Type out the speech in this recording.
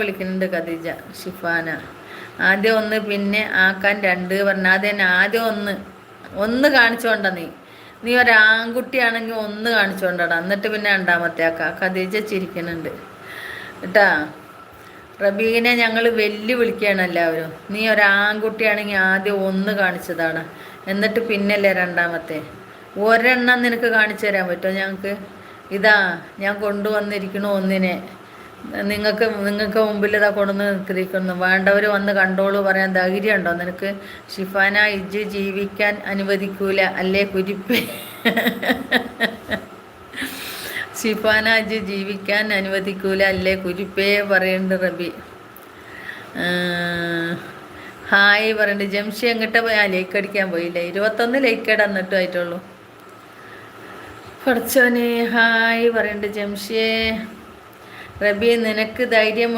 വിളിക്കുന്നുണ്ട് ഖദീജ. ഷിഫാന ആദ്യം ഒന്ന് പിന്നെ ആക്കാൻ 2 പറഞ്ഞ അത് തന്നെ. ആദ്യം ഒന്ന് കാണിച്ചോണ്ട നീ ഒരാൺകുട്ടിയാണെങ്കിൽ 1 കാണിച്ചോണ്ടടാ, എന്നിട്ട് പിന്നെ 2ാമത്തെ ആക്കാം. ഖദീജ ചിരിക്കുന്നുണ്ട് കേട്ടാ. റബീനെ ഞങ്ങൾ വെല്ലുവിളിക്കുകയാണ് എല്ലാവരും. നീ ഒരാൺകുട്ടിയാണെങ്കിൽ ആദ്യം 1 കാണിച്ചതാണ്, എന്നിട്ട് പിന്നല്ലേ 2ാമത്തെ. ഒരെണ്ണം നിനക്ക് കാണിച്ചു തരാൻ പറ്റുമോ ഞങ്ങൾക്ക്? ഇതാ ഞാൻ കൊണ്ടുവന്നിരിക്കണു ഒന്നിനെ. നിങ്ങൾക്ക് മുമ്പിൽ ഇതാ കൊണ്ടുവന്ന് നിൽക്കുന്നു. വേണ്ടവർ വന്ന് കണ്ടോളൂ പറയാൻ ധൈര്യം ഉണ്ടോ നിനക്ക്? ഷിഫാന ഇജ്ജ് ജീവിക്കാൻ അനുവദിക്കൂല അല്ലേ കുരിപ്പേ? ഷിഫാന ഇജ്ജ് ജീവിക്കാൻ അനുവദിക്കൂല അല്ലേ കുരിപ്പേ പറയുന്നുണ്ട് റബി. ഹായ് പറയുന്നുണ്ട്. ജംഷി എങ്ങിട്ട് പോയാൽ ലൈക്ക് അടിക്കാൻ പോയില്ല. 21 ലൈക്ക് ഇടന്നിട്ടും ആയിട്ടുള്ളൂ. പഠിച്ചോനെ ഹായ് പറയുന്നുണ്ട് ജംഷിയെ. റബി നിനക്ക് ധൈര്യം